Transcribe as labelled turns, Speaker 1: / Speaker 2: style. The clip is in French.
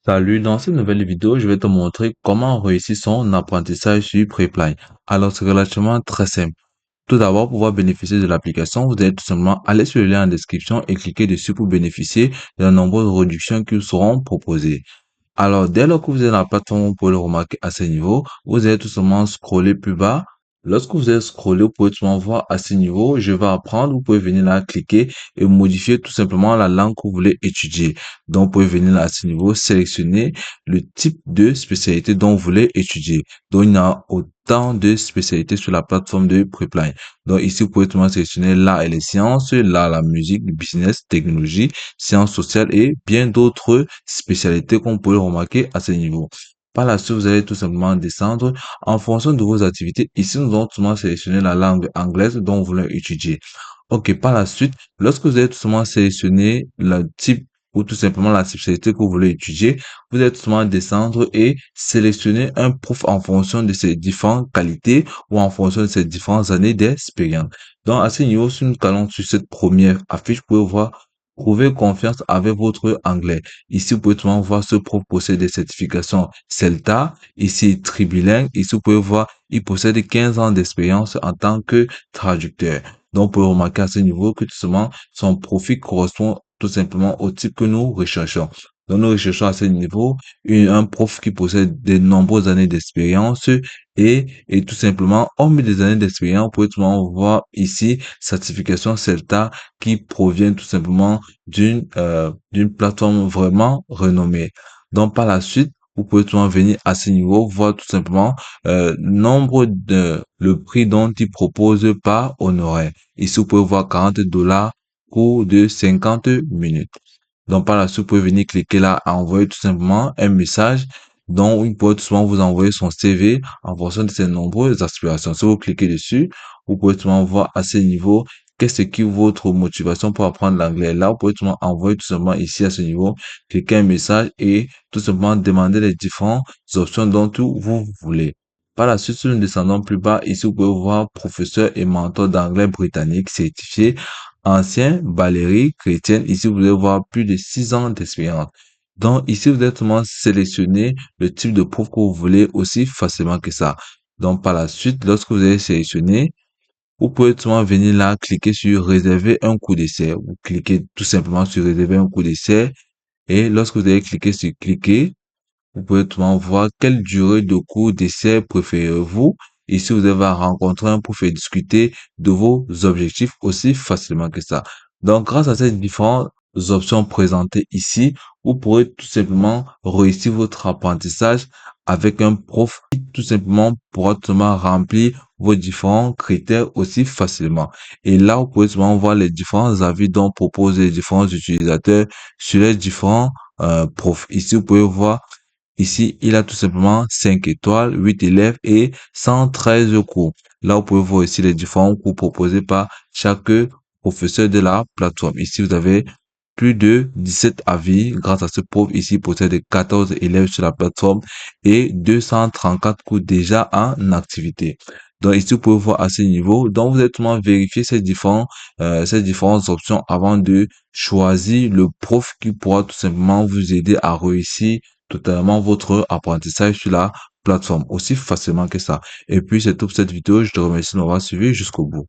Speaker 1: Salut, dans cette nouvelle vidéo, je vais te montrer comment réussir son apprentissage sur Preply. Alors, c'est relativement très simple. Tout d'abord, pour pouvoir bénéficier de l'application, vous allez tout simplement aller sur le lien en description et cliquer dessus pour bénéficier de nombreuses réductions qui vous seront proposées. Alors, dès lors que vous êtes dans la plateforme, vous pouvez le remarquer à ce niveau, vous allez tout simplement scroller plus bas. Lorsque vous allez scroller, vous pouvez tout simplement voir à ce niveau, je vais apprendre, vous pouvez venir là, cliquer et modifier tout simplement la langue que vous voulez étudier. Donc, vous pouvez venir là à ce niveau, sélectionner le type de spécialité dont vous voulez étudier. Donc, il y a autant de spécialités sur la plateforme de Preply. Donc, ici, vous pouvez tout simplement sélectionner l'art et les sciences, l'art, la musique, le business, technologie, sciences sociales et bien d'autres spécialités qu'on peut remarquer à ce niveau. Par la suite, vous allez tout simplement descendre en fonction de vos activités. Ici, nous allons tout simplement sélectionner la langue anglaise dont vous voulez étudier. Ok, par la suite, lorsque vous allez tout simplement sélectionner le type ou tout simplement la spécialité que vous voulez étudier, vous allez tout simplement descendre et sélectionner un prof en fonction de ses différentes qualités ou en fonction de ses différentes années d'expérience. Donc, à ce niveau, si nous allons sur cette première affiche, vous pouvez voir Trouvez confiance avec votre anglais. Ici, vous pouvez tout simplement voir ce prof possède des certifications CELTA. Ici, trilingue. Ici, vous pouvez voir, il possède 15 ans d'expérience en tant que traducteur. Donc, vous pouvez remarquer à ce niveau que tout simplement, son profil correspond tout simplement au type que nous recherchons. Donc, nous recherchons à ce niveau un prof qui possède de nombreuses années d'expérience et tout simplement, hormis des années d'expérience, vous pouvez tout simplement voir ici certification CELTA qui provient tout simplement d'une plateforme vraiment renommée. Donc par la suite, vous pouvez tout simplement venir à ce niveau, voir tout simplement le prix dont il propose par honoraire. Ici, vous pouvez voir $40 cours de 50 minutes. Donc, par la suite, vous pouvez venir cliquer là à envoyer tout simplement un message dont il peut tout simplement vous envoyer son CV en fonction de ses nombreuses aspirations. Si vous cliquez dessus, vous pouvez tout simplement voir à ce niveau qu'est-ce qui est votre motivation pour apprendre l'anglais. Là, vous pouvez tout simplement envoyer tout simplement ici à ce niveau, cliquer un message et tout simplement demander les différentes options dont vous voulez. Par la suite, si nous descendons plus bas, ici, vous pouvez voir professeur et mentor d'anglais britannique certifié ancien Valérie chrétienne. Ici, vous allez voir plus de 6 ans d'expérience. Donc, ici, vous allez seulement sélectionner le type de prof que vous voulez aussi facilement que ça. Donc, par la suite, lorsque vous avez sélectionné, vous pouvez tout simplement venir là, cliquer sur réserver un cours d'essai. Vous cliquez tout simplement sur réserver un cours d'essai. Et lorsque vous allez cliquer sur cliquer, vous pouvez tout simplement voir quelle durée de cours d'essai préférez-vous. Ici, vous allez rencontrer un prof et discuter de vos objectifs aussi facilement que ça. Donc, grâce à ces différentes options présentées ici, vous pourrez tout simplement réussir votre apprentissage avec un prof qui tout simplement pourra tout simplement remplir vos différents critères aussi facilement. Et là, vous pouvez tout simplement voir les différents avis dont proposent les différents utilisateurs sur les différents profs. Ici, vous pouvez voir Ici, il a tout simplement 5 étoiles, 8 élèves et 113 cours. Là, vous pouvez voir ici les différents cours proposés par chaque professeur de la plateforme. Ici, vous avez plus de 17 avis grâce à ce prof. Ici, il possède 14 élèves sur la plateforme et 234 cours déjà en activité. Donc ici, vous pouvez voir à ce niveau. Donc, vous êtes seulement vérifier ces différentes options avant de choisir le prof qui pourra tout simplement vous aider à réussir totalement votre apprentissage sur la plateforme aussi facilement que ça. Et puis c'est tout pour cette vidéo. Je te remercie de m'avoir suivi jusqu'au bout.